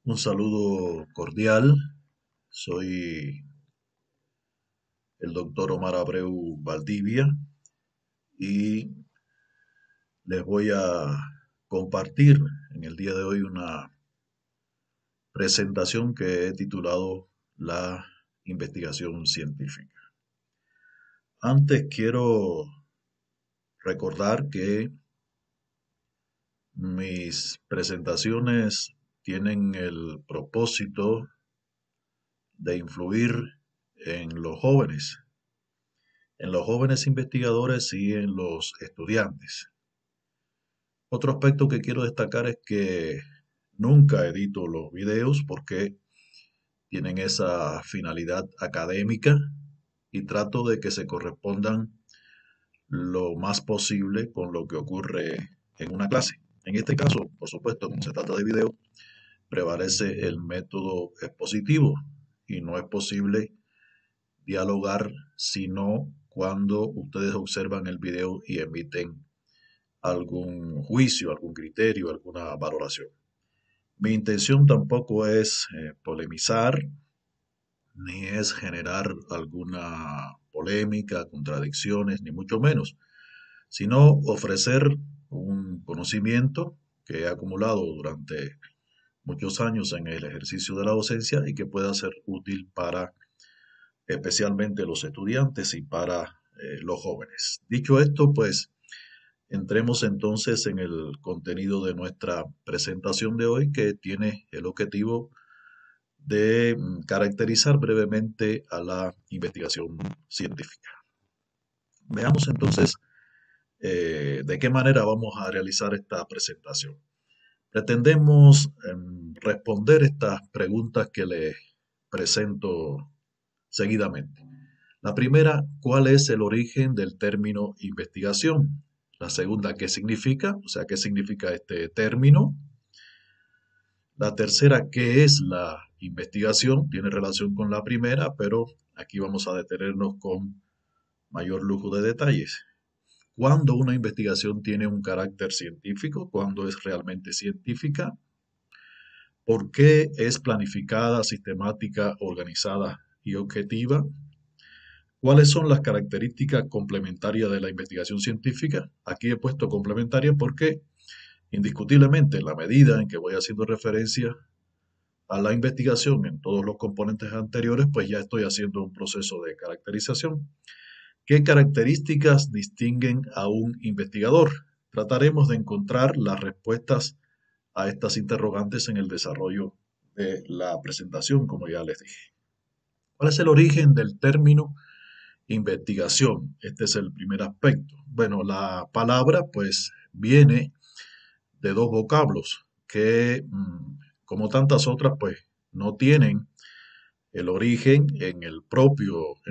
Un saludo cordial. Soy el doctor Omar Abreu Valdivia y les voy a compartir en el día de hoy una presentación que he titulado La investigación científica. Antes quiero recordar que mis presentaciones tienen el propósito de influir en los jóvenes, investigadores y en los estudiantes. Otro aspecto que quiero destacar es que nunca edito los videos porque tienen esa finalidad académica y trato de que se correspondan lo más posible con lo que ocurre en una clase. En este caso, por supuesto, como se trata de video, prevalece el método expositivo y no es posible dialogar sino cuando ustedes observan el video y emiten algún juicio, algún criterio, alguna valoración. Mi intención tampoco es polemizar, ni es generar alguna polémica, contradicciones, ni mucho menos, sino ofrecer un conocimiento que he acumulado durante muchos años en el ejercicio de la docencia y que pueda ser útil para especialmente los estudiantes y para los jóvenes. Dicho esto, pues entremos entonces en el contenido de nuestra presentación de hoy, que tiene el objetivo de caracterizar brevemente a la investigación científica. Veamos entonces de qué manera vamos a realizar esta presentación. Pretendemos responder estas preguntas que les presento seguidamente. La primera, ¿cuál es el origen del término investigación? La segunda, ¿qué significa? O sea, ¿qué significa este término? La tercera, ¿qué es la investigación? Tiene relación con la primera, pero aquí vamos a detenernos con mayor lujo de detalles. ¿Cuándo una investigación tiene un carácter científico? ¿Cuándo es realmente científica? ¿Por qué es planificada, sistemática, organizada y objetiva? ¿Cuáles son las características complementarias de la investigación científica? Aquí he puesto complementaria porque indiscutiblemente en la medida en que voy haciendo referencia a la investigación en todos los componentes anteriores, pues ya estoy haciendo un proceso de caracterización. ¿Qué características distinguen a un investigador? Trataremos de encontrar las respuestas a estas interrogantes en el desarrollo de la presentación, como ya les dije. ¿Cuál es el origen del término investigación? Este es el primer aspecto. Bueno, la palabra pues viene de dos vocablos que, como tantas otras, pues no tienen el origen en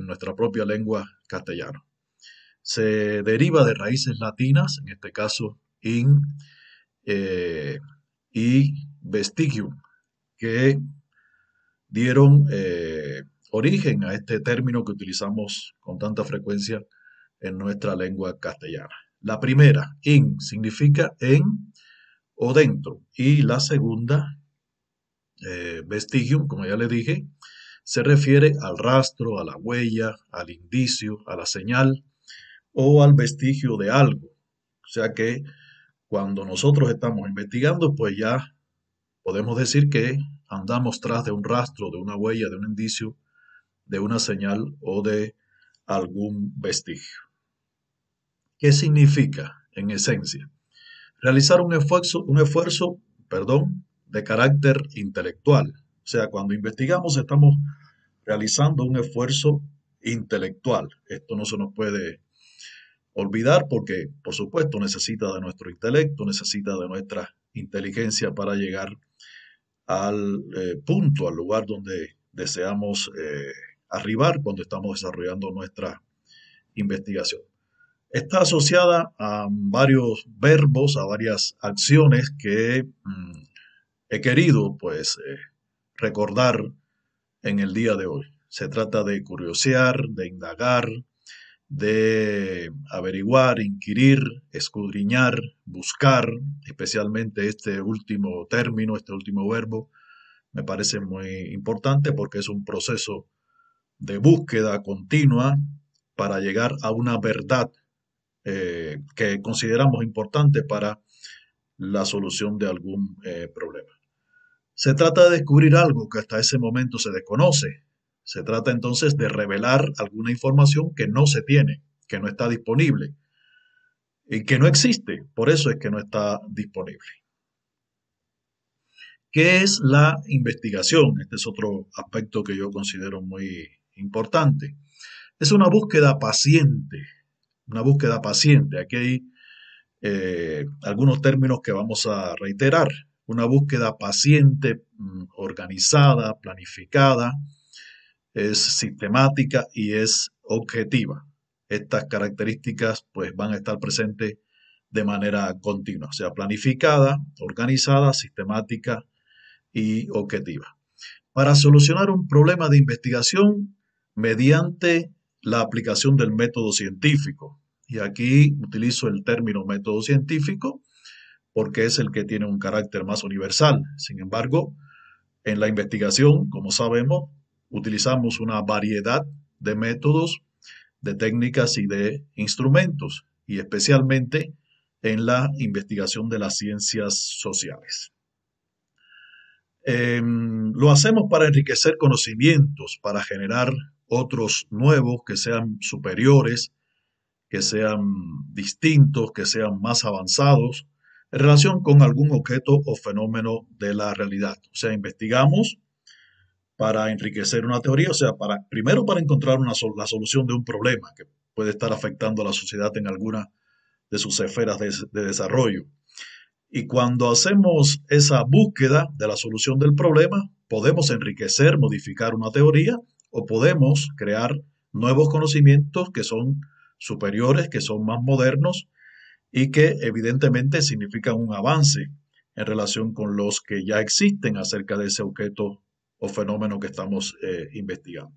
nuestra propia lengua castellana. Se deriva de raíces latinas, en este caso in eh, y vestigium, que dieron origen a este término que utilizamos con tanta frecuencia en nuestra lengua castellana. La primera, in, significa en o dentro, y la segunda, vestigium, como ya le dije, se refiere al rastro, a la huella, al indicio, a la señal o al vestigio de algo. O sea que cuando nosotros estamos investigando, pues ya podemos decir que andamos tras de un rastro, de una huella, de un indicio, de una señal o de algún vestigio. ¿Qué significa, en esencia? Realizar un esfuerzo, de carácter intelectual. O sea, cuando investigamos estamos realizando un esfuerzo intelectual. Esto no se nos puede olvidar porque, por supuesto, necesita de nuestro intelecto, necesita de nuestra inteligencia para llegar al punto, al lugar donde deseamos arribar cuando estamos desarrollando nuestra investigación. Está asociada a varios verbos, a varias acciones que he querido pues recordar en el día de hoy. Se trata de curiosear, de indagar, de averiguar, inquirir, escudriñar, buscar, especialmente este último término, este último verbo, Me parece muy importante porque es un proceso de búsqueda continua para llegar a una verdad que consideramos importante para la solución de algún problema. Se trata de descubrir algo que hasta ese momento se desconoce. Se trata entonces de revelar alguna información que no se tiene, que no está disponible y que no existe. Por eso es que no está disponible. ¿Qué es la investigación? Este es otro aspecto que yo considero muy importante. Es una búsqueda paciente, una búsqueda paciente. Aquí hay algunos términos que vamos a reiterar. Una búsqueda paciente, organizada, planificada, es sistemática y es objetiva. Estas características pues van a estar presentes de manera continua, o sea, planificada, organizada, sistemática y objetiva. Para solucionar un problema de investigación mediante la aplicación del método científico. Y aquí utilizo el término método científico porque es el que tiene un carácter más universal. Sin embargo, en la investigación, como sabemos, utilizamos una variedad de métodos, de técnicas y de instrumentos, y especialmente en la investigación de las ciencias sociales. Lo hacemos para enriquecer conocimientos, para generar otros nuevos que sean superiores, que sean distintos, que sean más avanzados en relación con algún objeto o fenómeno de la realidad. O sea, investigamos para enriquecer una teoría, o sea, primero para encontrar la solución de un problema que puede estar afectando a la sociedad en alguna de sus esferas de desarrollo. Y cuando hacemos esa búsqueda de la solución del problema, podemos enriquecer, modificar una teoría o podemos crear nuevos conocimientos que son superiores, que son más modernos y que evidentemente significan un avance en relación con los que ya existen acerca de ese objeto o fenómeno que estamos investigando.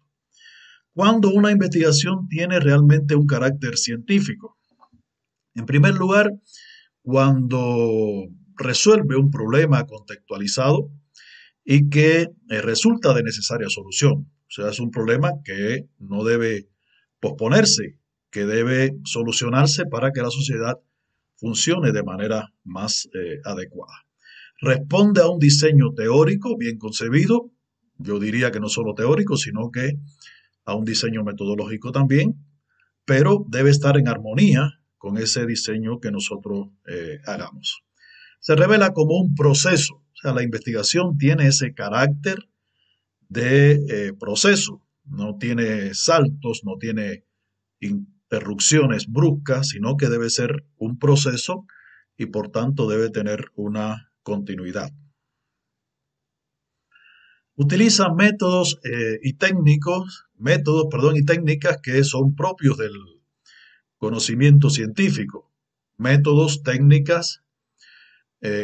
Cuando una investigación tiene realmente un carácter científico. En primer lugar, cuando resuelve un problema contextualizado y que resulta de necesaria solución. O sea, es un problema que no debe posponerse, que debe solucionarse para que la sociedad funcione de manera más adecuada. Responde a un diseño teórico bien concebido, yo diría que no solo teórico, sino que a un diseño metodológico también, pero debe estar en armonía con ese diseño que nosotros hagamos. Se revela como un proceso, o sea, la investigación tiene ese carácter de proceso, no tiene saltos, no tiene interrupciones bruscas, sino que debe ser un proceso y por tanto debe tener una continuidad. Utiliza métodos y técnicas que son propios del conocimiento científico, métodos, técnicas,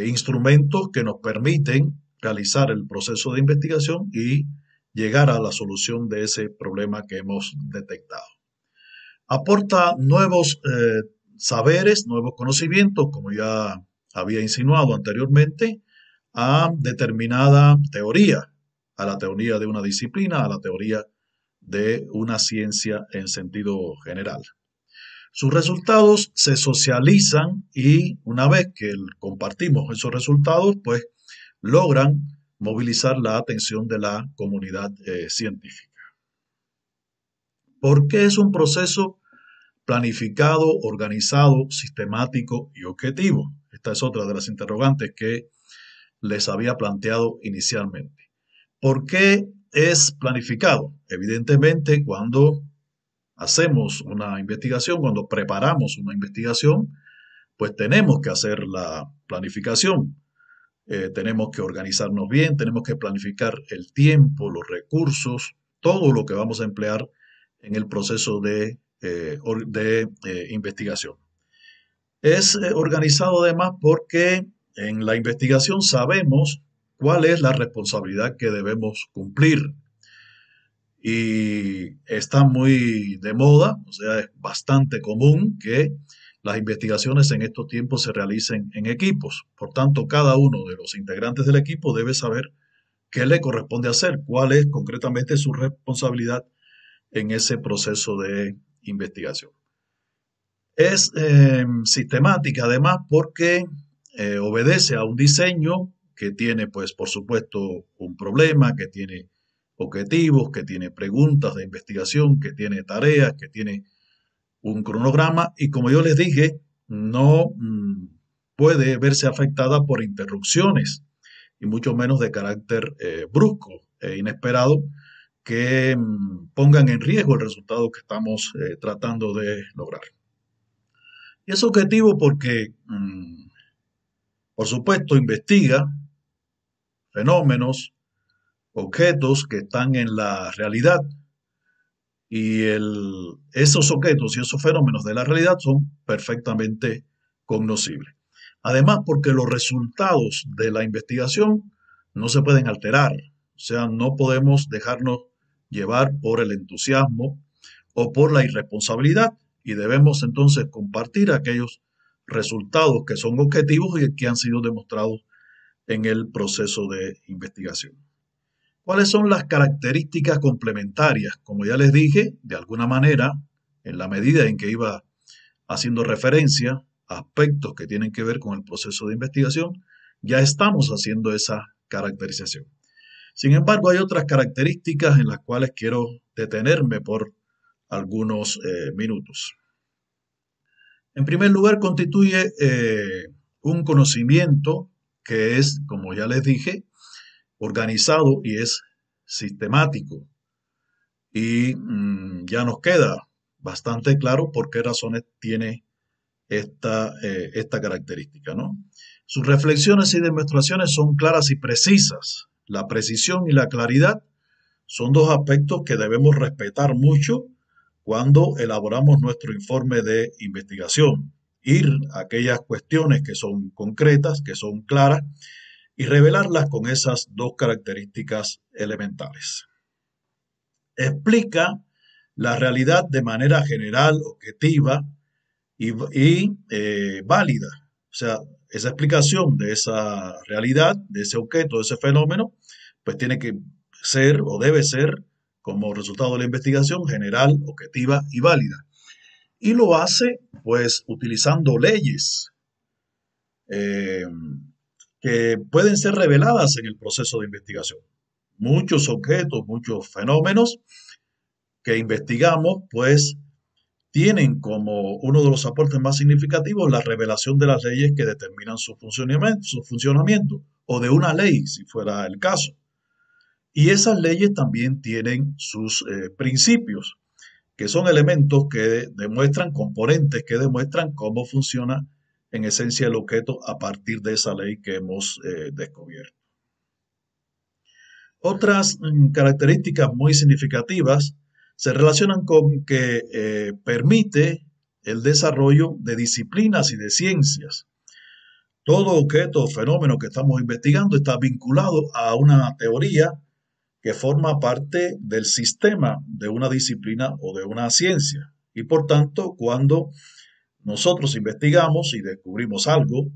instrumentos que nos permiten realizar el proceso de investigación y llegar a la solución de ese problema que hemos detectado. Aporta nuevos saberes, nuevos conocimientos, como ya había insinuado anteriormente, a determinada teoría, a la teoría de una disciplina, a la teoría de una ciencia en sentido general. Sus resultados se socializan y una vez que compartimos esos resultados, pues logran movilizar la atención de la comunidad científica. ¿Por qué es un proceso planificado, organizado, sistemático y objetivo? Esta es otra de las interrogantes que les había planteado inicialmente. ¿Por qué es planificado? Evidentemente, cuando hacemos una investigación, cuando preparamos una investigación, pues tenemos que hacer la planificación. Tenemos que organizarnos bien, tenemos que planificar el tiempo, los recursos, todo lo que vamos a emplear en el proceso de investigación. Es organizado además porque en la investigación sabemos cuál es la responsabilidad que debemos cumplir. Y está muy de moda, o sea, es bastante común que las investigaciones en estos tiempos se realicen en equipos. Por tanto, cada uno de los integrantes del equipo debe saber qué le corresponde hacer, cuál es concretamente su responsabilidad en ese proceso de investigación. Es sistemática además porque obedece a un diseño que tiene, pues, por supuesto, un problema, que tiene objetivos, que tiene preguntas de investigación, que tiene tareas, que tiene un cronograma y, como yo les dije, no puede verse afectada por interrupciones y mucho menos de carácter brusco e inesperado que pongan en riesgo el resultado que estamos tratando de lograr. Y es objetivo porque, por supuesto, investiga fenómenos, objetos que están en la realidad y esos objetos y esos fenómenos de la realidad son perfectamente cognoscibles. Además, porque los resultados de la investigación no se pueden alterar, o sea, no podemos dejarnos llevar por el entusiasmo o por la irresponsabilidad y debemos entonces compartir aquellos resultados que son objetivos y que han sido demostrados en el proceso de investigación. ¿Cuáles son las características complementarias? Como ya les dije, de alguna manera, en la medida en que iba haciendo referencia a aspectos que tienen que ver con el proceso de investigación, ya estamos haciendo esa caracterización. Sin embargo, hay otras características en las cuales quiero detenerme por algunos minutos. En primer lugar, constituye un conocimiento que es, como ya les dije, organizado y es sistemático. Y ya nos queda bastante claro por qué razones tiene esta característica, ¿no? Sus reflexiones y demostraciones son claras y precisas. La precisión y la claridad son dos aspectos que debemos respetar mucho cuando elaboramos nuestro informe de investigación. Ir a aquellas cuestiones que son concretas, que son claras, y revelarlas con esas dos características elementales. Explica la realidad de manera general, objetiva y válida. O sea, esa explicación de esa realidad, de ese objeto, de ese fenómeno, pues tiene que ser o debe ser, como resultado de la investigación, general, objetiva y válida. Y lo hace, pues, utilizando leyes eh, que pueden ser reveladas en el proceso de investigación. Muchos objetos, muchos fenómenos que investigamos, pues tienen como uno de los aportes más significativos la revelación de las leyes que determinan su funcionamiento o de una ley, si fuera el caso. Y esas leyes también tienen sus principios, que son elementos que demuestran, componentes que demuestran cómo funciona en esencia el objeto a partir de esa ley que hemos descubierto. Otras características muy significativas se relacionan con que permite el desarrollo de disciplinas y de ciencias. Todo objeto o fenómeno que estamos investigando está vinculado a una teoría que forma parte del sistema de una disciplina o de una ciencia. Y por tanto, cuando nosotros investigamos y descubrimos algo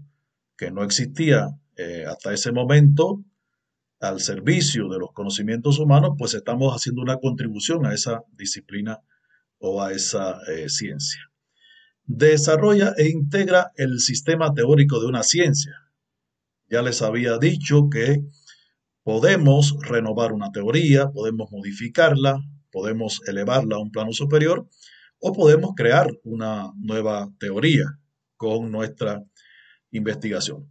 que no existía hasta ese momento, al servicio de los conocimientos humanos, pues estamos haciendo una contribución a esa disciplina o a esa ciencia. Desarrolla e integra el sistema teórico de una ciencia. Ya les había dicho que podemos renovar una teoría, podemos modificarla, podemos elevarla a un plano superior o podemos crear una nueva teoría con nuestra investigación.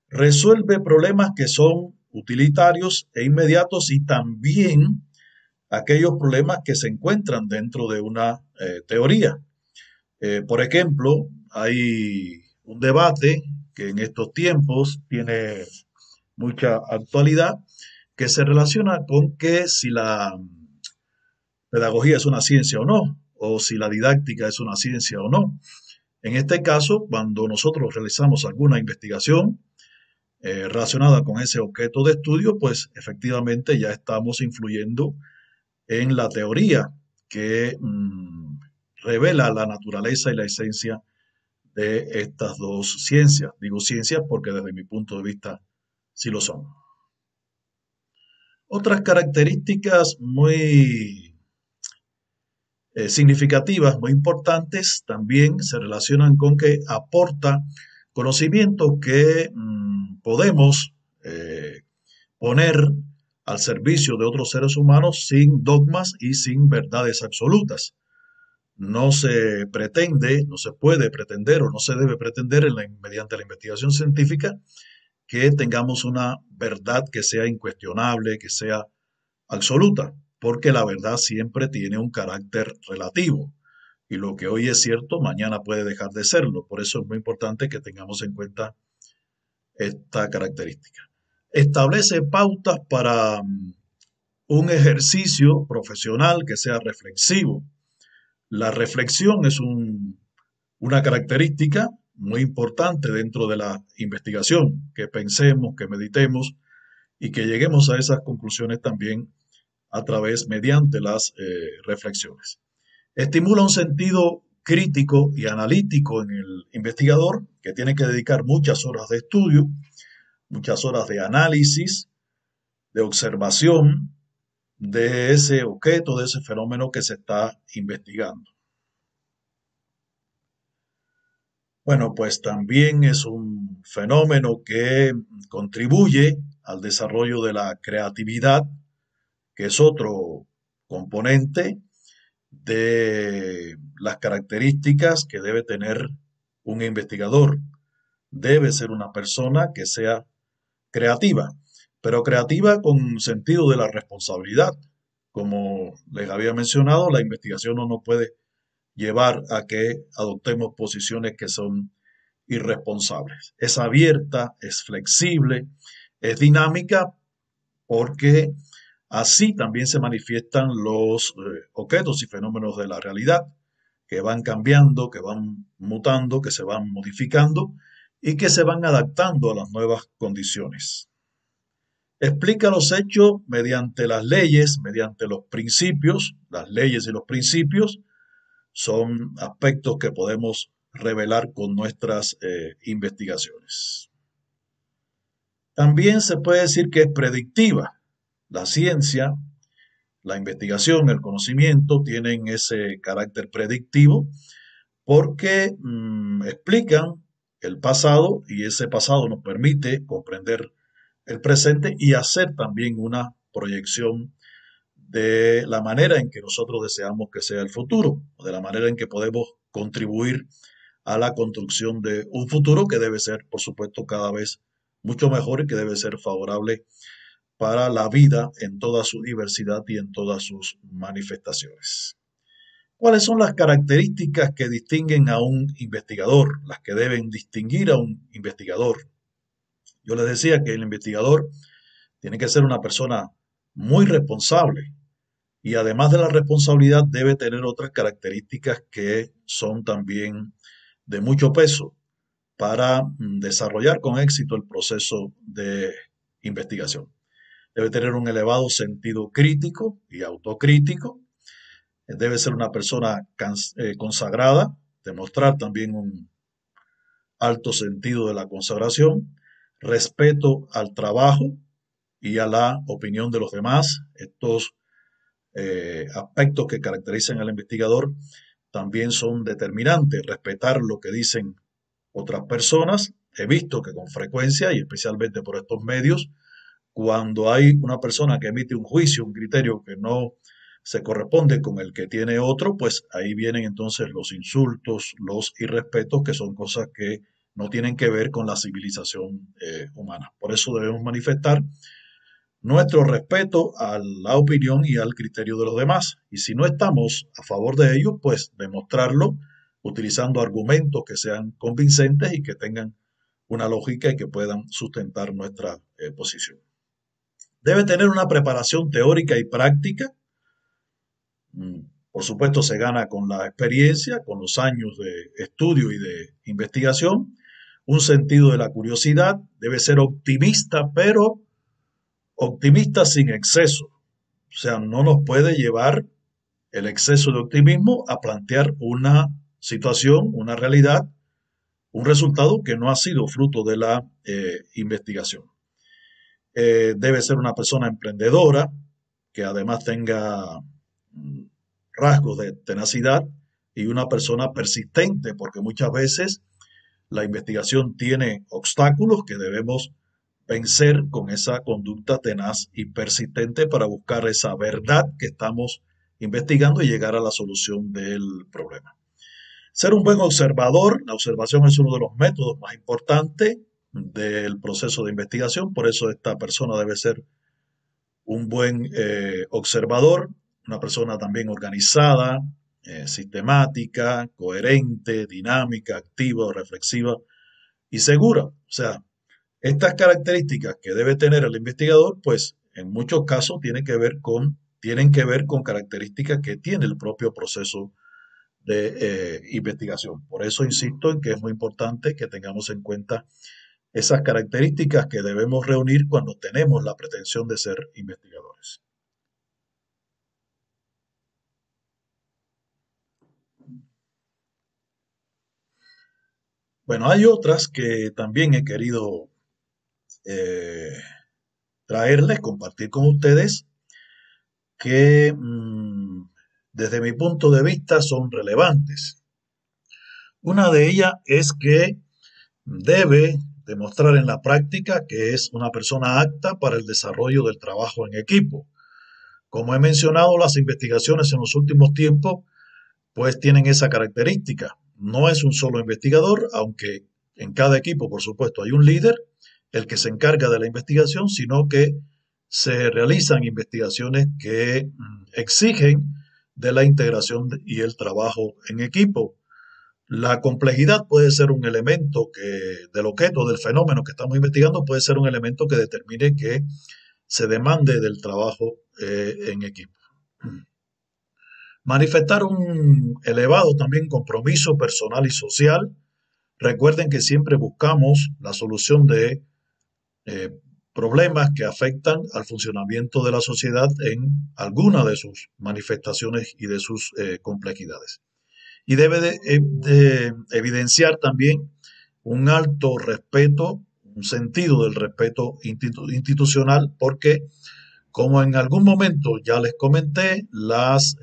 Resuelve problemas que son utilitarios e inmediatos y también aquellos problemas que se encuentran dentro de una teoría. Por ejemplo, hay un debate que en estos tiempos tiene mucha actualidad que se relaciona con que si la pedagogía es una ciencia o no, o si la didáctica es una ciencia o no. En este caso, cuando nosotros realizamos alguna investigación, relacionada con ese objeto de estudio, pues efectivamente ya estamos influyendo en la teoría que revela la naturaleza y la esencia de estas dos ciencias. Digo ciencias porque desde mi punto de vista sí lo son. Otras características muy significativas, muy importantes, también se relacionan con que aporta conocimientos que podemos poner al servicio de otros seres humanos sin dogmas y sin verdades absolutas. No se pretende, no se puede pretender o no se debe pretender mediante la investigación científica que tengamos una verdad que sea incuestionable, que sea absoluta, porque la verdad siempre tiene un carácter relativo y lo que hoy es cierto, mañana puede dejar de serlo. Por eso es muy importante que tengamos en cuenta esta característica. Establece pautas para un ejercicio profesional que sea reflexivo. La reflexión es una característica muy importante dentro de la investigación, que pensemos, que meditemos y que lleguemos a esas conclusiones también mediante las reflexiones. Estimula un sentido crítico y analítico en el investigador, que tiene que dedicar muchas horas de estudio, muchas horas de análisis, de observación de ese objeto, de ese fenómeno que se está investigando. Bueno, pues también es un fenómeno que contribuye al desarrollo de la creatividad, que es otro componente de las características que debe tener un investigador. Debe ser una persona que sea creativa, pero creativa con sentido de la responsabilidad. Como les había mencionado, la investigación no nos puede llevar a que adoptemos posiciones que son irresponsables. Es abierta, es flexible, es dinámica porque así también se manifiestan los objetos y fenómenos de la realidad que van cambiando, que van mutando, que se van modificando y que se van adaptando a las nuevas condiciones. Explica los hechos mediante las leyes, mediante los principios. Las leyes y los principios son aspectos que podemos revelar con nuestras investigaciones. También se puede decir que es predictiva. La ciencia, la investigación, el conocimiento tienen ese carácter predictivo porque explican el pasado y ese pasado nos permite comprender el presente y hacer también una proyección de la manera en que nosotros deseamos que sea el futuro, o de la manera en que podemos contribuir a la construcción de un futuro que debe ser, por supuesto, cada vez mucho mejor y que debe ser favorable para la vida en toda su diversidad y en todas sus manifestaciones. ¿Cuáles son las características que distinguen a un investigador, las que deben distinguir a un investigador? Yo les decía que el investigador tiene que ser una persona muy responsable y además de la responsabilidad debe tener otras características que son también de mucho peso para desarrollar con éxito el proceso de investigación. Debe tener un elevado sentido crítico y autocrítico. Debe ser una persona consagrada, demostrar también un alto sentido de la consagración, respeto al trabajo y a la opinión de los demás. Estos aspectos que caracterizan al investigador también son determinantes. Respetar lo que dicen otras personas. He visto que con frecuencia, y especialmente por estos medios, cuando hay una persona que emite un juicio, un criterio que no se corresponde con el que tiene otro, pues ahí vienen entonces los insultos, los irrespetos, que son cosas que no tienen que ver con la civilización humana. Por eso debemos manifestar nuestro respeto a la opinión y al criterio de los demás. Y si no estamos a favor de ello, pues demostrarlo utilizando argumentos que sean convincentes y que tengan una lógica y que puedan sustentar nuestra posición. Debe tener una preparación teórica y práctica. Por supuesto, se gana con la experiencia, con los años de estudio y de investigación. Un sentido de la curiosidad. Debe ser optimista, pero optimista sin exceso. O sea, no nos puede llevar el exceso de optimismo a plantear una situación, una realidad, un resultado que no ha sido fruto de la investigación. Debe ser una persona emprendedora, que además tenga mm, rasgos de tenacidad y una persona persistente, porque muchas veces la investigación tiene obstáculos que debemos vencer con esa conducta tenaz y persistente para buscar esa verdad que estamos investigando y llegar a la solución del problema. Ser un buen observador, la observación es uno de los métodos más importantes del proceso de investigación, por eso esta persona debe ser un buen observador, una persona también organizada, sistemática, coherente, dinámica, activa, reflexiva y segura. O sea, estas características que debe tener el investigador, pues en muchos casos tienen que ver con características que tiene el propio proceso de investigación. Por eso insisto en que es muy importante que tengamos en cuenta esas características que debemos reunir cuando tenemos la pretensión de ser investigadores. Bueno, hay otras que también he querido eh, traerles, compartir con ustedes, que desde mi punto de vista son relevantes. Una de ellas es que debe demostrar en la práctica que es una persona apta para el desarrollo del trabajo en equipo. Como he mencionado, las investigaciones en los últimos tiempos pues tienen esa característica. No es un solo investigador, aunque en cada equipo, por supuesto, hay un líder, el que se encarga de la investigación, sino que se realizan investigaciones que exigen de la integración y el trabajo en equipo. La complejidad puede ser un elemento del objeto, del fenómeno que estamos investigando, puede ser un elemento que determine que se demande del trabajo en equipo. Manifestar un elevado también compromiso personal y social. Recuerden que siempre buscamos la solución de eh, problemas que afectan al funcionamiento de la sociedad en alguna de sus manifestaciones y de sus complejidades. Y debe de evidenciar también un alto respeto, un sentido del respeto institucional, porque como en algún momento ya les comenté, las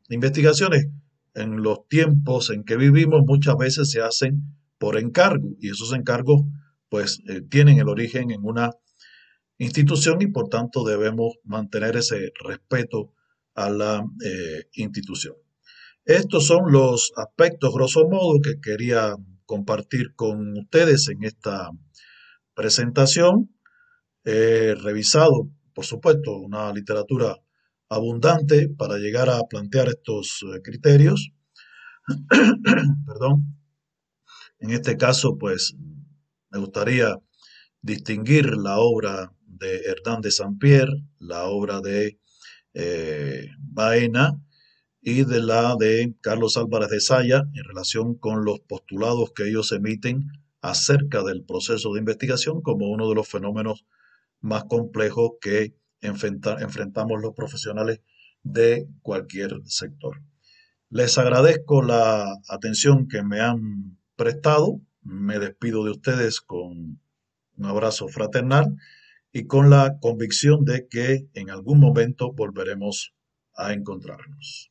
investigaciones en los tiempos en que vivimos muchas veces se hacen por encargo y esos encargos pues tienen el origen en una institución y por tanto debemos mantener ese respeto a la institución. Estos son los aspectos, grosso modo, que quería compartir con ustedes en esta presentación. He revisado, por supuesto, una literatura abundante para llegar a plantear estos criterios. Perdón. En este caso, pues, me gustaría distinguir la obra de Hernán de Saint-Pierre, la obra de Baena y de la de Carlos Álvarez de Saya en relación con los postulados que ellos emiten acerca del proceso de investigación como uno de los fenómenos más complejos que enfrentamos los profesionales de cualquier sector. Les agradezco la atención que me han prestado. Me despido de ustedes con un abrazo fraternal y con la convicción de que en algún momento volveremos a encontrarnos.